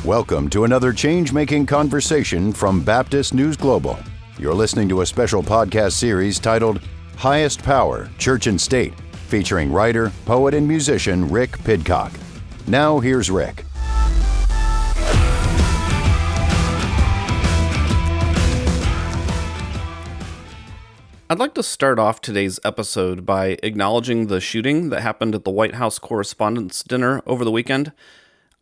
Welcome to another change-making conversation from Baptist News Global. You're listening to a special podcast series titled Highest Power, Church and State, featuring writer, poet, and musician Rick Pidcock. Now here's Rick. I'd like to start off today's episode by acknowledging the shooting that happened at the White House Correspondents' Dinner over the weekend.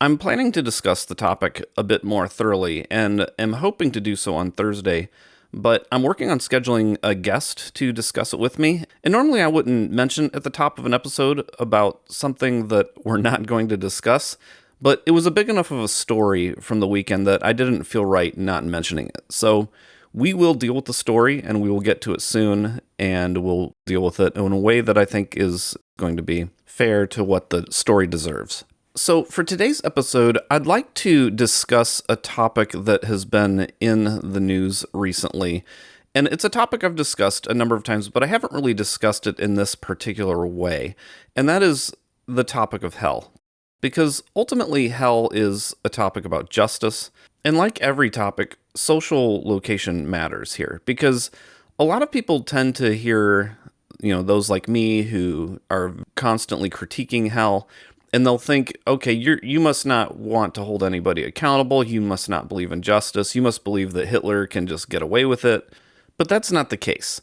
I'm planning to discuss the topic a bit more thoroughly and am hoping to do so on Thursday, but I'm working on scheduling a guest to discuss it with me. And normally I wouldn't mention at the top of an episode about something that we're not going to discuss, but it was a big enough of a story from the weekend that I didn't feel right not mentioning it. So we will deal with the story, and we will get to it soon, and we'll deal with it in a way that I think is going to be fair to what the story deserves. So for today's episode, I'd like to discuss a topic that has been in the news recently. And it's a topic I've discussed a number of times, but I haven't really discussed it in this particular way. And that is the topic of hell. Because ultimately, hell is a topic about justice. And like every topic, social location matters here. Because a lot of people tend to hear, those like me who are constantly critiquing hell, and they'll think, okay, you must not want to hold anybody accountable. You must not believe in justice. You must believe that Hitler can just get away with it. But that's not the case.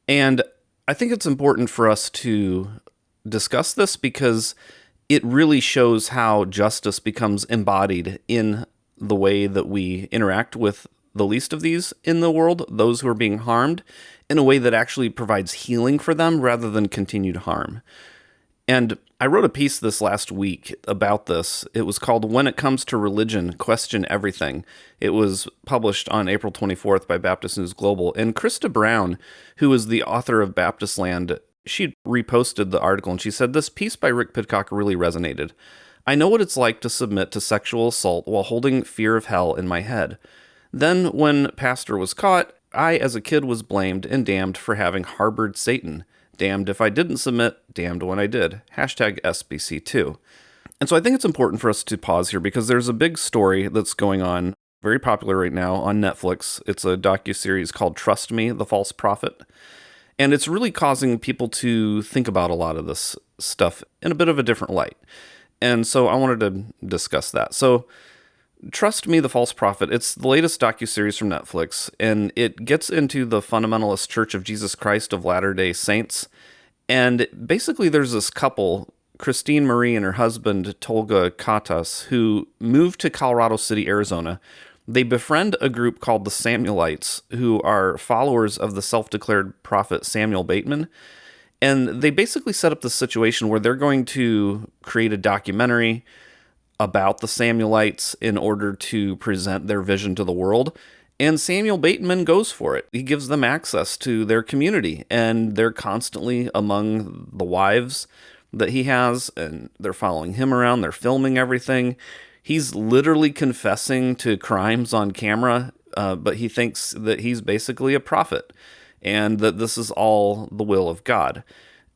And I think it's important for us to discuss this because it really shows how justice becomes embodied in the way that we interact with the least of these in the world, those who are being harmed, in a way that actually provides healing for them rather than continued harm. And I wrote a piece this last week about this. It was called When It Comes to Religion, Question Everything. It was published on April 24th by Baptist News Global. And Krista Brown, who is the author of Baptist Land, she reposted the article and she said, "This piece by Rick Pidcock really resonated. I know what it's like to submit to sexual assault while holding fear of hell in my head. Then, when Pastor was caught, I, as a kid, was blamed and damned for having harbored Satan. Damned if I didn't submit, damned when I did. Hashtag SBC2. And so I think it's important for us to pause here because there's a big story that's going on, very popular right now on Netflix. It's a docuseries called Trust Me, the False Prophet. And it's really causing people to think about a lot of this stuff in a bit of a different light. And so I wanted to discuss that. So Trust Me, the False Prophet, it's the latest docuseries from Netflix, and it gets into the Fundamentalist Church of Jesus Christ of Latter-day Saints. And basically there's this couple, Christine Marie and her husband, Tolga Katas, who moved to Colorado City, Arizona. They befriend a group called the Samuelites, who are followers of the self-declared prophet Samuel Bateman. And they basically set up this situation where they're going to create a documentary about the Samuelites in order to present their vision to the world. And Samuel Bateman goes for it. He gives them access to their community, and they're constantly among the wives that he has, and they're following him around. They're filming everything. He's literally confessing to crimes on camera, but he thinks that he's basically a prophet and that this is all the will of God.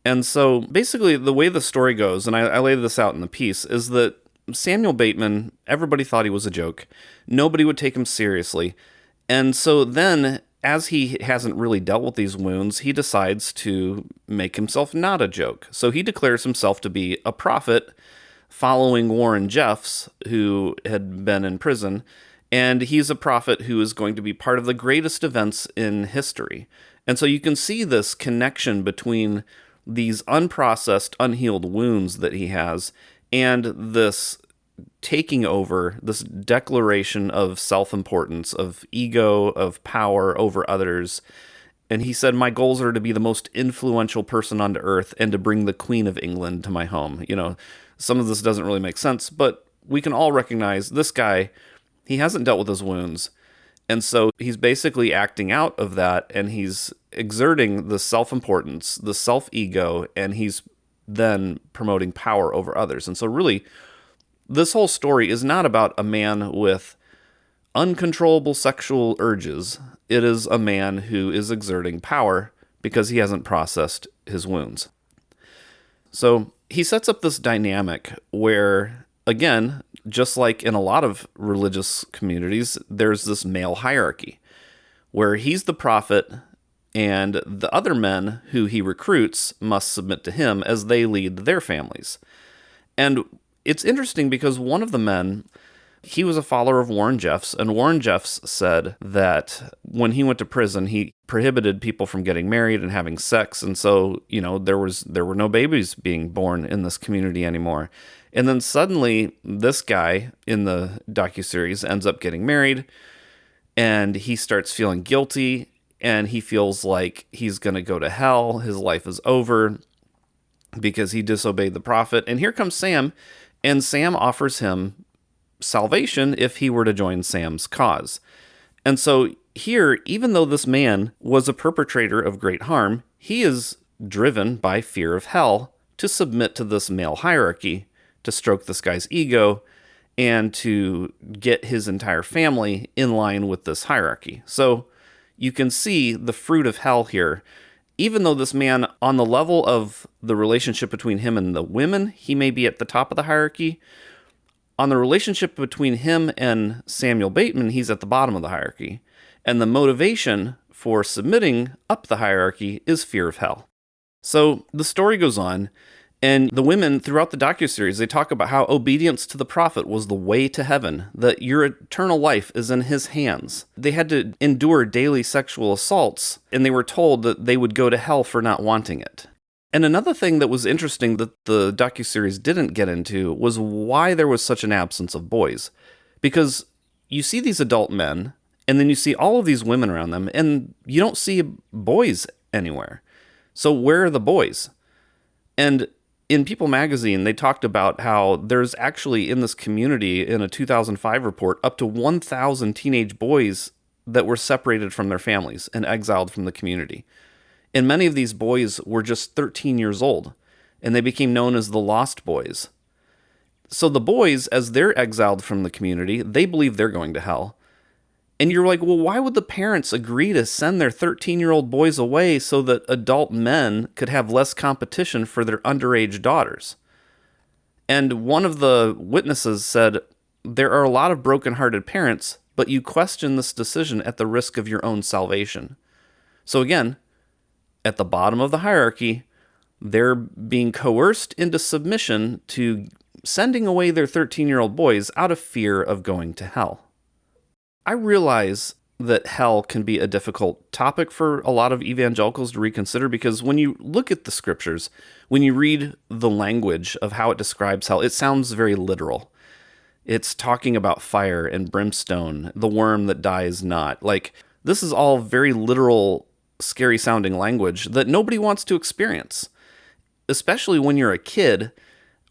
And so basically the way the story goes, and I lay this out in the piece, is that Samuel Bateman, everybody thought he was a joke. Nobody would take him seriously. And so then, as he hasn't really dealt with these wounds, he decides to make himself not a joke. So he declares himself to be a prophet following Warren Jeffs, who had been in prison. And he's a prophet who is going to be part of the greatest events in history. And so you can see this connection between these unprocessed, unhealed wounds that he has and this taking over, this declaration of self-importance, of ego, of power over others. And he said, my goals are to be the most influential person on earth and to bring the Queen of England to my home. Some of this doesn't really make sense, but we can all recognize this guy, he hasn't dealt with his wounds. And so he's basically acting out of that, and he's exerting the self-importance, the self-ego, and he's then promoting power over others. And so really, this whole story is not about a man with uncontrollable sexual urges. It is a man who is exerting power because he hasn't processed his wounds. So he sets up this dynamic where again, just like in a lot of religious communities, there's this male hierarchy where he's the prophet and the other men who he recruits must submit to him as they lead their families. And it's interesting because one of the men, he was a follower of Warren Jeffs, and Warren Jeffs said that when he went to prison, he prohibited people from getting married and having sex, and so, there were no babies being born in this community anymore. And then suddenly, this guy in the docuseries ends up getting married, and he starts feeling guilty, and he feels like he's going to go to hell. His life is over because he disobeyed the prophet. And here comes Sam, and Sam offers him salvation if he were to join Sam's cause. And so here, even though this man was a perpetrator of great harm, he is driven by fear of hell to submit to this male hierarchy, to stroke this guy's ego, and to get his entire family in line with this hierarchy. So you can see the fruit of hell here. Even though this man, on the level of the relationship between him and the women, he may be at the top of the hierarchy. On the relationship between him and Samuel Bateman, he's at the bottom of the hierarchy. And the motivation for submitting up the hierarchy is fear of hell. So the story goes on, and the women throughout the docuseries, they talk about how obedience to the prophet was the way to heaven, that your eternal life is in his hands. They had to endure daily sexual assaults, and they were told that they would go to hell for not wanting it. And another thing that was interesting that the docuseries didn't get into was why there was such an absence of boys. Because you see these adult men, and then you see all of these women around them, and you don't see boys anywhere. So where are the boys? And in People magazine, they talked about how there's actually in this community, in a 2005 report, up to 1,000 teenage boys that were separated from their families and exiled from the community. And many of these boys were just 13 years old, and they became known as the Lost Boys. So the boys, as they're exiled from the community, they believe they're going to hell. And you're like, well, why would the parents agree to send their 13-year-old boys away so that adult men could have less competition for their underage daughters? And one of the witnesses said, there are a lot of broken-hearted parents, but you question this decision at the risk of your own salvation. So again, at the bottom of the hierarchy, they're being coerced into submission to sending away their 13-year-old boys out of fear of going to hell. I realize that hell can be a difficult topic for a lot of evangelicals to reconsider, because when you look at the scriptures, when you read the language of how it describes hell, it sounds very literal. It's talking about fire and brimstone, the worm that dies not. Like, this is all very literal, scary sounding language that nobody wants to experience, especially when you're a kid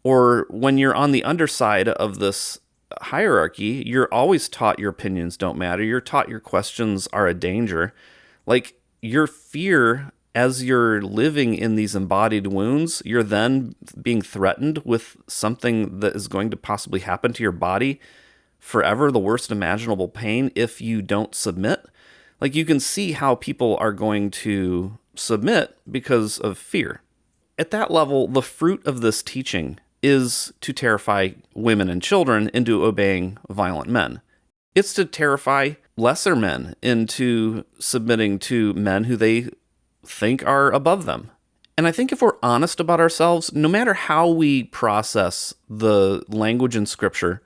or when you're on the underside of this hierarchy. You're always taught your opinions don't matter. You're taught your questions are a danger. Like, your fear as you're living in these embodied wounds, you're then being threatened with something that is going to possibly happen to your body forever, the worst imaginable pain if you don't submit. Like, you can see how people are going to submit because of fear. At that level, the fruit of this teaching is to terrify women and children into obeying violent men. It's to terrify lesser men into submitting to men who they think are above them. And I think if we're honest about ourselves, no matter how we process the language in Scripture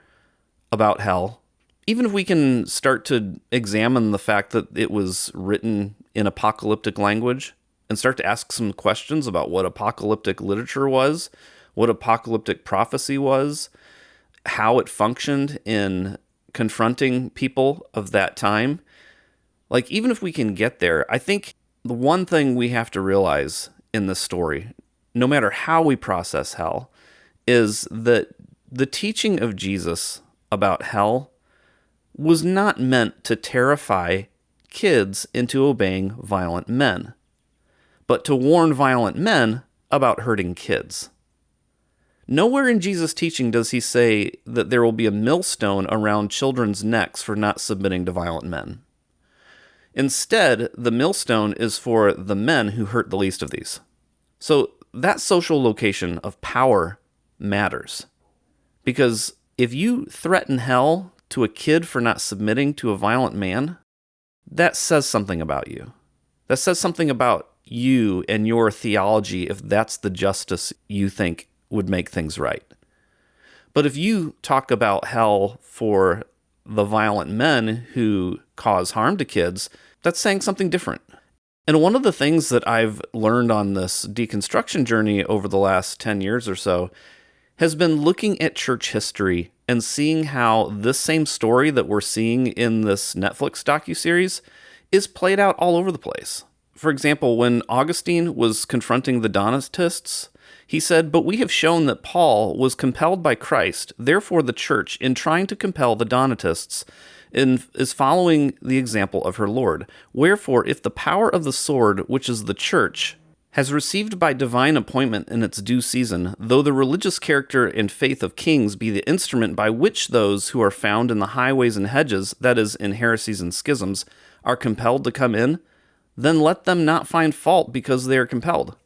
about hell, even if we can start to examine the fact that it was written in apocalyptic language and start to ask some questions about what apocalyptic literature was, what apocalyptic prophecy was, how it functioned in confronting people of that time, like, even if we can get there, I think the one thing we have to realize in this story, no matter how we process hell, is that the teaching of Jesus about hell was not meant to terrify kids into obeying violent men, but to warn violent men about hurting kids. Nowhere in Jesus' teaching does he say that there will be a millstone around children's necks for not submitting to violent men. Instead, the millstone is for the men who hurt the least of these. So that social location of power matters, because If you threaten hell to a kid for not submitting to a violent man, that says something about you. That says something about you and your theology if that's the justice you think would make things right. But if you talk about hell for the violent men who cause harm to kids, that's saying something different. And one of the things that I've learned on this deconstruction journey over the last 10 years or so has been looking at church history and seeing how this same story that we're seeing in this Netflix docuseries is played out all over the place. For example, when Augustine was confronting the Donatists, he said, "But we have shown that Paul was compelled by Christ, therefore the church, in trying to compel the Donatists, is following the example of her Lord. Wherefore, if the power of the sword, which is the church, has received by divine appointment in its due season, though the religious character and faith of kings be the instrument by which those who are found in the highways and hedges, that is, in heresies and schisms, are compelled to come in, then let them not find fault because they are compelled."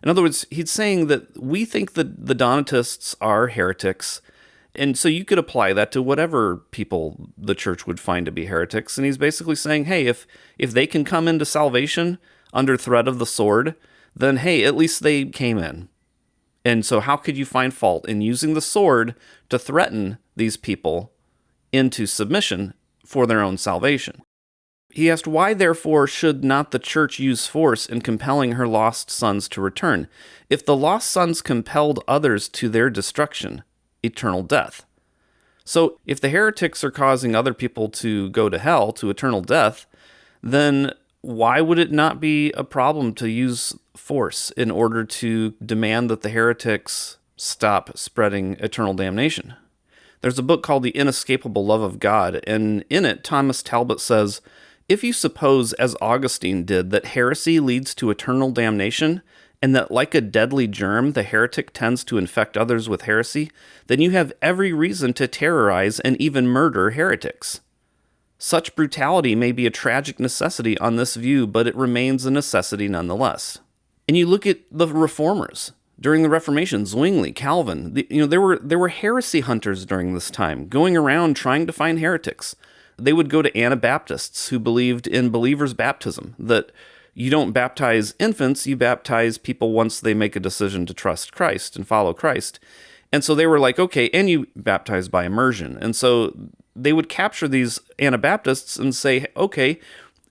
In other words, he's saying that we think that the Donatists are heretics, and so you could apply that to whatever people the church would find to be heretics. And he's basically saying, hey, if they can come into salvation under threat of the sword, then hey, at least they came in. And so how could you find fault in using the sword to threaten these people into submission for their own salvation? He asked, why therefore should not the church use force in compelling her lost sons to return? If the lost sons compelled others to their destruction, eternal death. So if the heretics are causing other people to go to hell, to eternal death, then why would it not be a problem to use force in order to demand that the heretics stop spreading eternal damnation? There's a book called The Inescapable Love of God, and in it, Thomas Talbot says, if you suppose, as Augustine did, that heresy leads to eternal damnation, and that like a deadly germ, the heretic tends to infect others with heresy, then you have every reason to terrorize and even murder heretics. Such brutality may be a tragic necessity on this view, but it remains a necessity nonetheless. And you look at the reformers during the Reformation, Zwingli, Calvin. There were heresy hunters during this time, going around trying to find heretics. They would go to Anabaptists who believed in believers' baptism, that you don't baptize infants, you baptize people once they make a decision to trust Christ and follow Christ. And so they were like, okay, and you baptize by immersion. And so they would capture these Anabaptists and say, okay,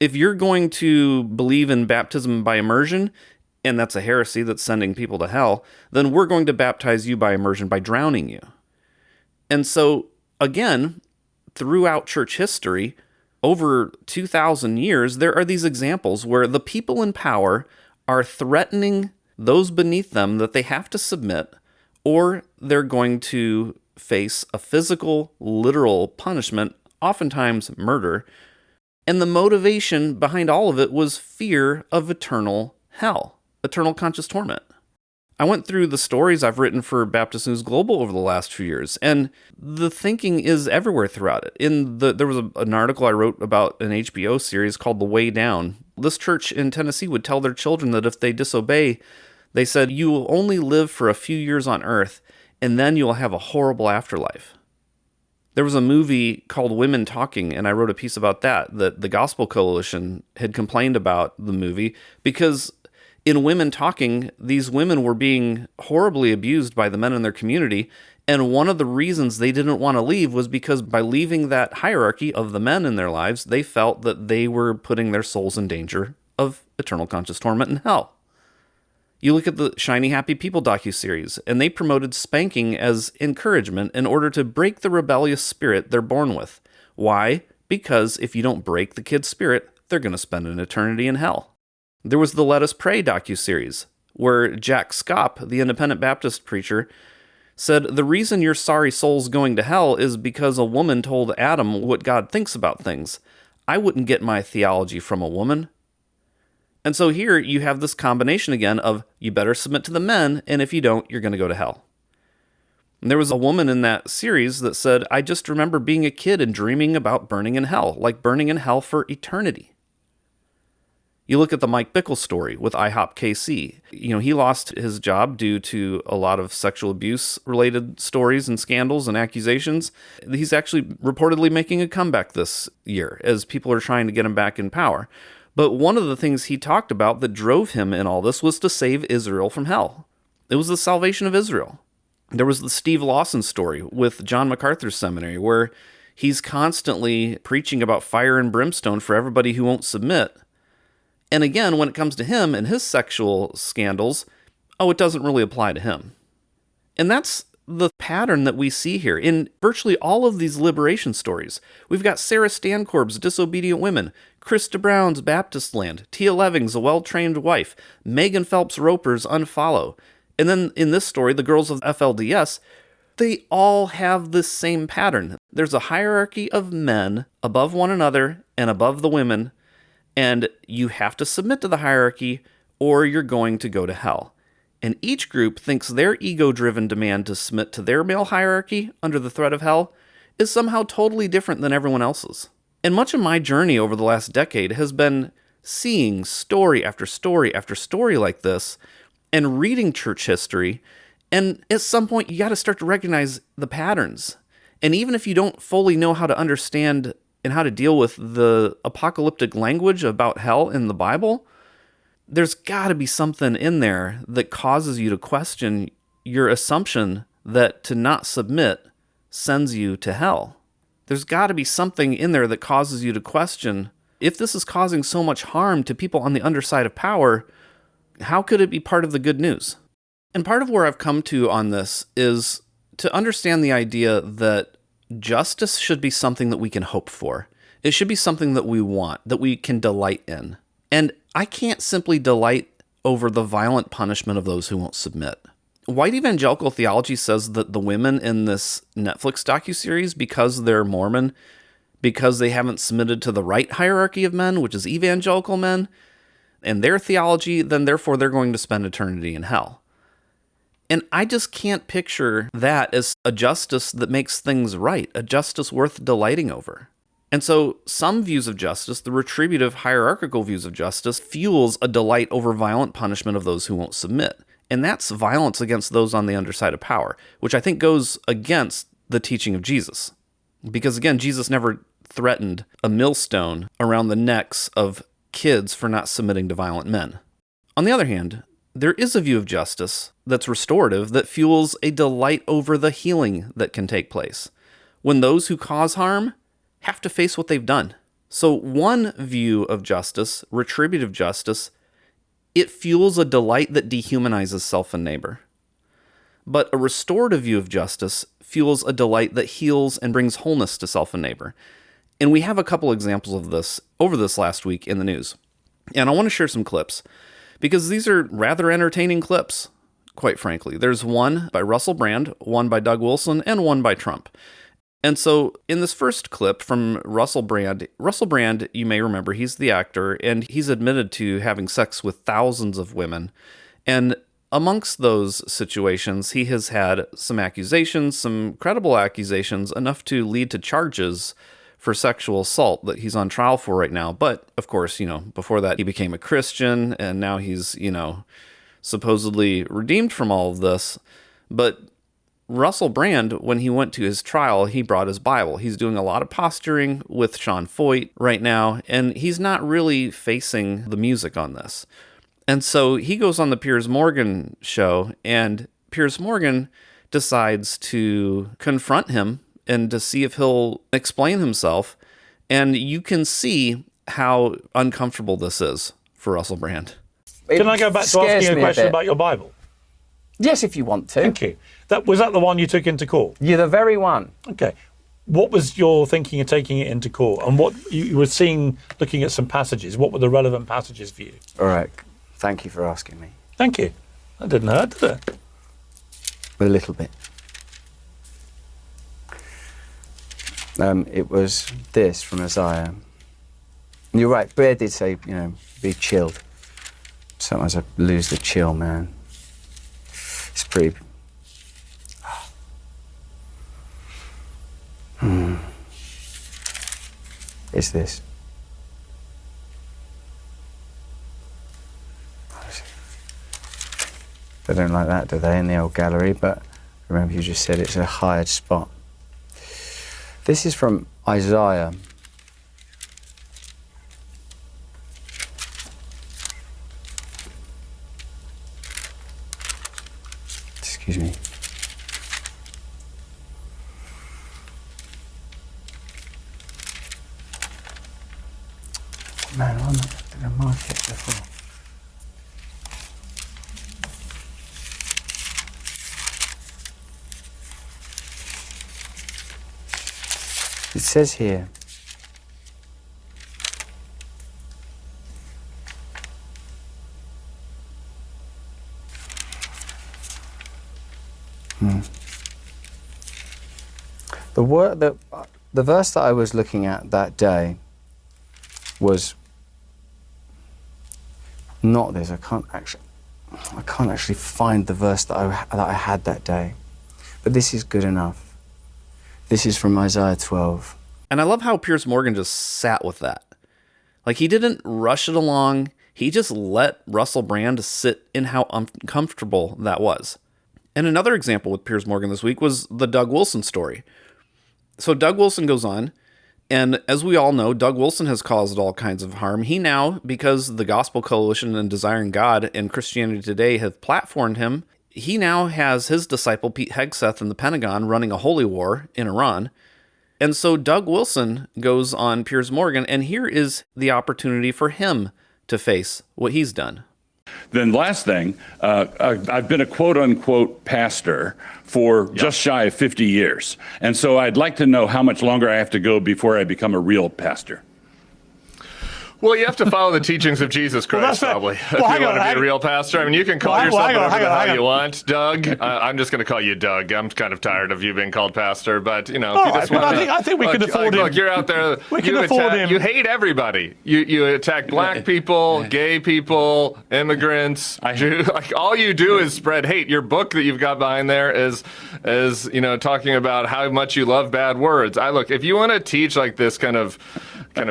if you're going to believe in baptism by immersion, and that's a heresy that's sending people to hell, then we're going to baptize you by immersion by drowning you. And so, again, throughout church history, over 2,000 years, there are these examples where the people in power are threatening those beneath them that they have to submit, or they're going to face a physical, literal punishment, oftentimes murder. And the motivation behind all of it was fear of eternal hell, eternal conscious torment. I went through the stories I've written for Baptist News Global over the last few years, and the thinking is everywhere throughout it. There was an article I wrote about an HBO series called The Way Down. This church in Tennessee would tell their children that if they disobey, they said, you will only live for a few years on earth, and then you'll have a horrible afterlife. There was a movie called Women Talking, and I wrote a piece about that the Gospel Coalition had complained about the movie because in Women Talking, these women were being horribly abused by the men in their community, and one of the reasons they didn't want to leave was because by leaving that hierarchy of the men in their lives, they felt that they were putting their souls in danger of eternal conscious torment in hell. You look at the Shiny Happy People docuseries, and they promoted spanking as encouragement in order to break the rebellious spirit they're born with. Why? Because if you don't break the kid's spirit, they're going to spend an eternity in hell. There was the Let Us Pray docuseries, where Jack Scopp, the independent Baptist preacher, said, the reason your sorry soul's going to hell is because a woman told Adam what God thinks about things. I wouldn't get my theology from a woman. And so here you have this combination again of you better submit to the men, and if you don't, you're going to go to hell. And there was a woman in that series that said, I just remember being a kid and dreaming about burning in hell, like burning in hell for eternity. You look at the Mike Bickle story with IHOP KC. He lost his job due to a lot of sexual abuse-related stories and scandals and accusations. He's actually reportedly making a comeback this year as people are trying to get him back in power. But one of the things he talked about that drove him in all this was to save Israel from hell. It was the salvation of Israel. There was the Steve Lawson story with John MacArthur's seminary, where he's constantly preaching about fire and brimstone for everybody who won't submit. And again, when it comes to him and his sexual scandals, it doesn't really apply to him. And that's the pattern that we see here in virtually all of these liberation stories. We've got Sarah Stankorb's Disobedient Women, Krista Brown's Baptist Land, Tia Leving's A Well-Trained Wife, Megan Phelps Roper's Unfollow. And then in this story, the girls of FLDS, they all have this same pattern. There's a hierarchy of men above one another and above the women, and you have to submit to the hierarchy or you're going to go to hell. And each group thinks their ego-driven demand to submit to their male hierarchy under the threat of hell is somehow totally different than everyone else's. And much of my journey over the last decade has been seeing story after story after story like this and reading church history. And at some point, you got to start to recognize the patterns. And even if you don't fully know how to understand and how to deal with the apocalyptic language about hell in the Bible, there's got to be something in there that causes you to question your assumption that to not submit sends you to hell. There's got to be something in there that causes you to question, if this is causing so much harm to people on the underside of power, how could it be part of the good news? And part of where I've come to on this is to understand the idea that justice should be something that we can hope for. It should be something that we want, that we can delight in. And I can't simply delight over the violent punishment of those who won't submit. White evangelical theology says that the women in this Netflix docuseries, because they're Mormon, because they haven't submitted to the right hierarchy of men, which is evangelical men, and their theology, then therefore they're going to spend eternity in hell. And I just can't picture that as a justice that makes things right, a justice worth delighting over. And so some views of justice, the retributive hierarchical views of justice, fuels a delight over violent punishment of those who won't submit. And that's violence against those on the underside of power, which I think goes against the teaching of Jesus. Because again, Jesus never threatened a millstone around the necks of kids for not submitting to violent men. On the other hand, there is a view of justice that's restorative that fuels a delight over the healing that can take place when those who cause harm have to face what they've done. So one view of justice, retributive justice, it fuels a delight that dehumanizes self and neighbor. But a restorative view of justice fuels a delight that heals and brings wholeness to self and neighbor. And we have a couple examples of this over this last week in the news. And I want to share some clips, because these are rather entertaining clips, quite frankly. There's one by Russell Brand, one by Doug Wilson, and one by Trump. And so in this first clip from Russell Brand, you may remember, he's the actor, and he's admitted to having sex with thousands of women. And amongst those situations, he has had some accusations, some credible accusations, enough to lead to charges for sexual assault that he's on trial for right now. But, of course, before that, he became a Christian, and now he's, supposedly redeemed from all of this. But Russell Brand, when he went to his trial, he brought his Bible. He's doing a lot of posturing with Sean Foyt right now, and he's not really facing the music on this. And so he goes on the Piers Morgan show, and Piers Morgan decides to confront him and to see if he'll explain himself. And you can see how uncomfortable this is for Russell Brand. Can I go back to asking a question about your Bible? Yes, if you want to. Thank you. Was that the one you took into court? You're the very one. Okay. What was your thinking of taking it into court? And what you were seeing, looking at some passages, what were the relevant passages for you? All right. Thank you for asking me. Thank you. That didn't hurt, did it? A little bit. It was this from Isaiah. You're right, Bear did say, be chilled. Sometimes I lose the chill, man. It's pretty... It's this. They don't like that, do they, in the old gallery? But remember, you just said it's a hired spot. This is from Isaiah. Excuse me. Man, I'm not going to mark it before. It says here, the verse that I was looking at that day was not this. I can't actually find the verse that I had that day, but this is good enough. This is from Isaiah 12. And I love how Piers Morgan just sat with that. Like, he didn't rush it along. He just let Russell Brand sit in how uncomfortable that was. And another example with Piers Morgan this week was the Doug Wilson story. So Doug Wilson goes on, and as we all know, Doug Wilson has caused all kinds of harm. He now, because the Gospel Coalition and Desiring God and Christianity Today have platformed him, he now has his disciple Pete Hegseth in the Pentagon running a holy war in Iran. And so Doug Wilson goes on Piers Morgan, and here is the opportunity for him to face what he's done. Then last thing, I've been a quote-unquote pastor for just shy of 50 years. And so I'd like to know how much longer I have to go before I become a real pastor. Well, you have to follow the teachings of Jesus Christ, probably, if you want to be a real pastor. I mean, you can call yourself whatever the hell you want, Doug. I'm just going to call you Doug. I'm kind of tired of you being called pastor, but, you know, if you just want to... I think we can afford him. Look, you're out there, you hate everybody. You attack black people, gay people, immigrants. Like, all you do is spread hate. Your book that you've got behind there is you know, talking about how much you love bad words. Look, if you want to teach like this kind of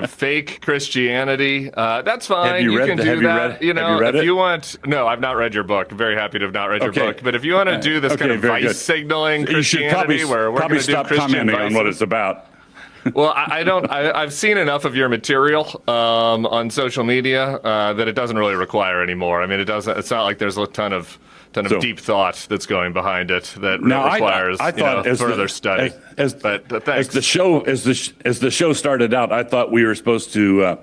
fake Christianity, that's fine. You can do that. You know, if you want. No, I've not read your book. I'm very happy to have not read your book. But if you want to do this kind of vice signaling Christianity, where we're going to do stop Christian commenting vices, on what it's about. Well, I don't. I've seen enough of your material on social media that it doesn't really require anymore. I mean, it doesn't. It's not like there's a ton of deep thought that's going behind it that requires further study. As the show started out, I thought we were supposed to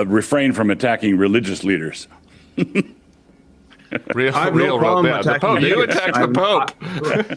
refrain from attacking religious leaders. You attacked the Pope.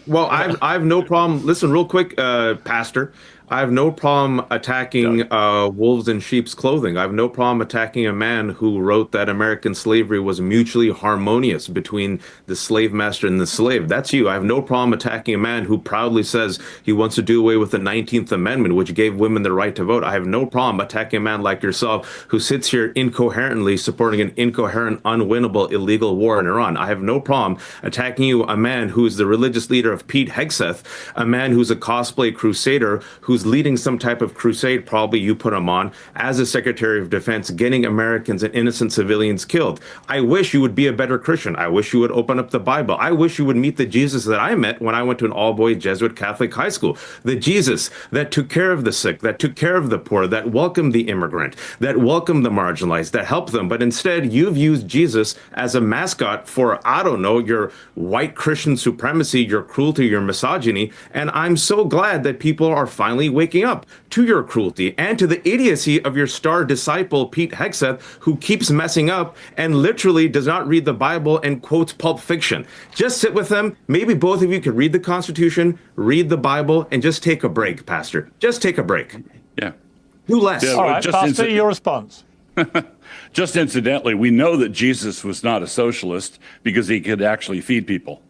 Well, I have no problem. Listen, real quick, Pastor. I have no problem attacking wolves in sheep's clothing. I have no problem attacking a man who wrote that American slavery was mutually harmonious between the slave master and the slave. That's you. I have no problem attacking a man who proudly says he wants to do away with the 19th Amendment, which gave women the right to vote. I have no problem attacking a man like yourself who sits here incoherently supporting an incoherent, unwinnable, illegal war in Iran. I have no problem attacking you, a man who's the religious leader of Pete Hegseth, a man who's a cosplay crusader, who's leading some type of crusade, probably you put him on, as a Secretary of Defense, getting Americans and innocent civilians killed. I wish you would be a better Christian. I wish you would open up the Bible. I wish you would meet the Jesus that I met when I went to an all-boys Jesuit Catholic high school. The Jesus that took care of the sick, that took care of the poor, that welcomed the immigrant, that welcomed the marginalized, that helped them. But instead, you've used Jesus as a mascot for, I don't know, your white Christian supremacy, your cruelty, your misogyny. And I'm so glad that people are finally waking up to your cruelty and to the idiocy of your star disciple, Pete Hegseth, who keeps messing up and literally does not read the Bible and quotes Pulp Fiction. Just sit with them. Maybe both of you could read the Constitution, read the Bible, and just take a break, Pastor. Just take a break. Yeah. Do less. Yeah, all right, Pastor, your response. Just incidentally, we know that Jesus was not a socialist because he could actually feed people.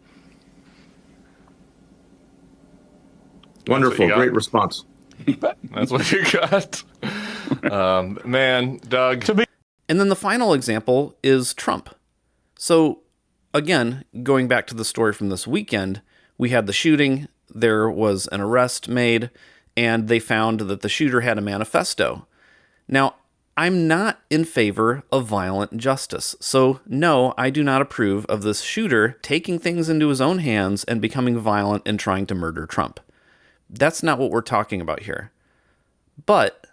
Wonderful. Great response. That's what you got. Man, Doug. And then the final example is Trump. So, again, going back to the story from this weekend, we had the shooting, there was an arrest made, and they found that the shooter had a manifesto. Now, I'm not in favor of violent justice. So no, I do not approve of this shooter taking things into his own hands and becoming violent and trying to murder Trump. That's not what we're talking about here. But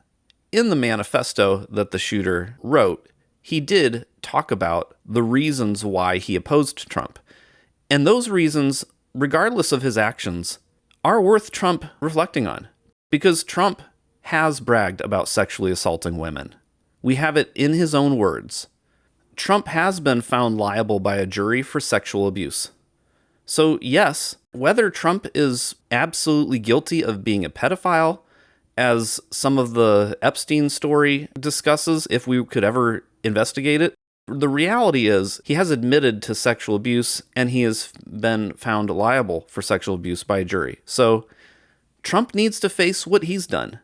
in the manifesto that the shooter wrote, he did talk about the reasons why he opposed Trump. And those reasons, regardless of his actions, are worth Trump reflecting on. Because Trump has bragged about sexually assaulting women. We have it in his own words. Trump has been found liable by a jury for sexual abuse. So yes, whether Trump is absolutely guilty of being a pedophile, as some of the Epstein story discusses, if we could ever investigate it, the reality is he has admitted to sexual abuse and he has been found liable for sexual abuse by a jury. So Trump needs to face what he's done.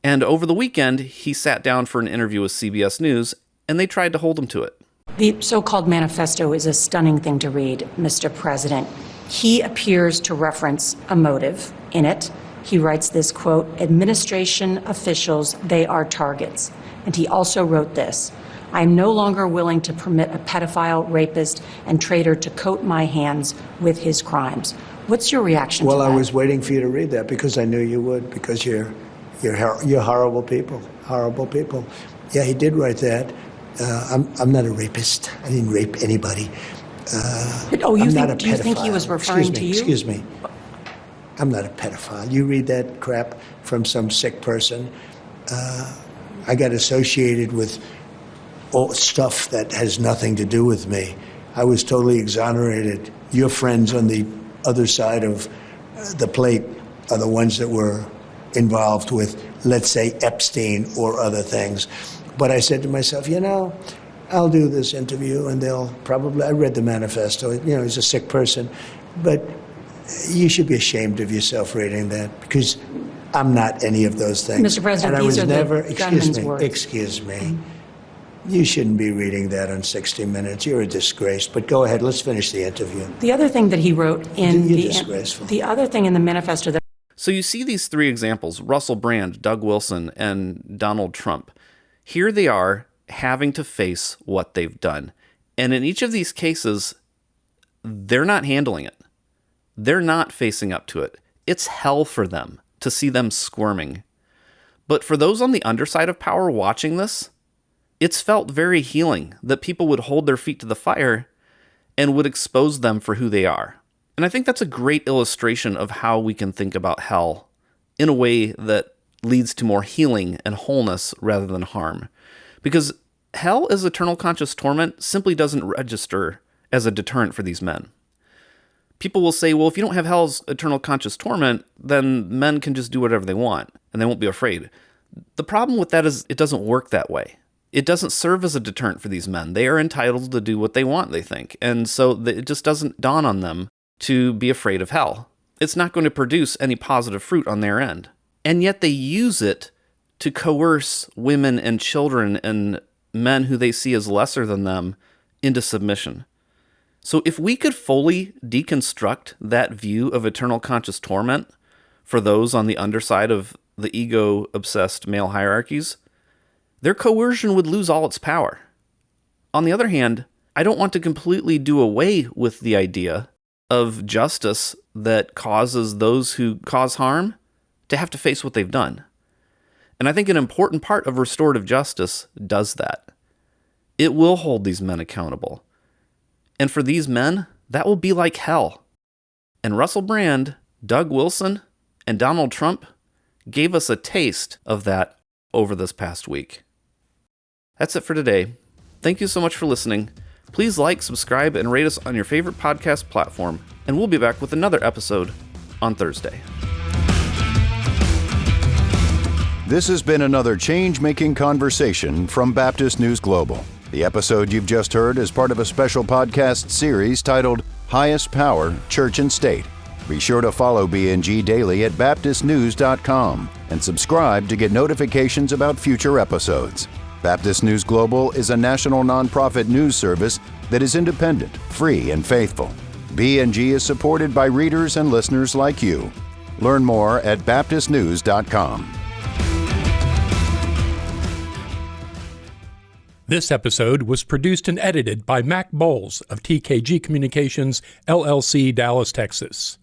And over the weekend, he sat down for an interview with CBS News, and they tried to hold him to it. The so-called manifesto is a stunning thing to read, Mr. President. He appears to reference a motive in it. He writes this, quote, administration officials, they are targets. And he also wrote this, I am no longer willing to permit a pedophile, rapist, and traitor to coat my hands with his crimes. What's your reaction to that? Well, I was waiting for you to read that because I knew you would, because you're horrible people, horrible people. Yeah, he did write that. I'm not a rapist. I didn't rape anybody. Do you think he was referring to you? Excuse me. I'm not a pedophile. You read that crap from some sick person. I got associated with all stuff that has nothing to do with me. I was totally exonerated. Your friends on the other side of the plate are the ones that were involved with, let's say, Epstein or other things. But I said to myself, I'll do this interview and they'll probably, I read the manifesto, he's a sick person, but you should be ashamed of yourself reading that because I'm not any of those things. Mr. President, and these are the gunman's words. Excuse me. You shouldn't be reading that on 60 Minutes. You're a disgrace. But go ahead, let's finish the interview. The other thing that he wrote in the other thing in the manifesto that So you see these three examples, Russell Brand, Doug Wilson, and Donald Trump. Here they are having to face what they've done. And in each of these cases, they're not handling it. They're not facing up to it. It's hell for them to see them squirming. But for those on the underside of power watching this, it's felt very healing that people would hold their feet to the fire and would expose them for who they are. And I think that's a great illustration of how we can think about hell in a way that leads to more healing and wholeness rather than harm. Because hell as eternal conscious torment simply doesn't register as a deterrent for these men. People will say, well, if you don't have hell's eternal conscious torment, then men can just do whatever they want and they won't be afraid. The problem with that is it doesn't work that way. It doesn't serve as a deterrent for these men. They are entitled to do what they want, they think. And so it just doesn't dawn on them to be afraid of hell. It's not going to produce any positive fruit on their end. And yet they use it to coerce women and children and men who they see as lesser than them into submission. So if we could fully deconstruct that view of eternal conscious torment for those on the underside of the ego-obsessed male hierarchies, their coercion would lose all its power. On the other hand, I don't want to completely do away with the idea of justice that causes those who cause harm to have to face what they've done. And I think an important part of restorative justice does that. It will hold these men accountable. And for these men, that will be like hell. And Russell Brand, Doug Wilson, and Donald Trump gave us a taste of that over this past week. That's it for today. Thank you so much for listening. Please like, subscribe, and rate us on your favorite podcast platform, and we'll be back with another episode on Thursday. This has been another change-making conversation from Baptist News Global. The episode you've just heard is part of a special podcast series titled Highest Power, Church and State. Be sure to follow BNG daily at baptistnews.com and subscribe to get notifications about future episodes. Baptist News Global is a national nonprofit news service that is independent, free, and faithful. BNG is supported by readers and listeners like you. Learn more at baptistnews.com. This episode was produced and edited by Mac Bowles of TKG Communications, LLC, Dallas, Texas.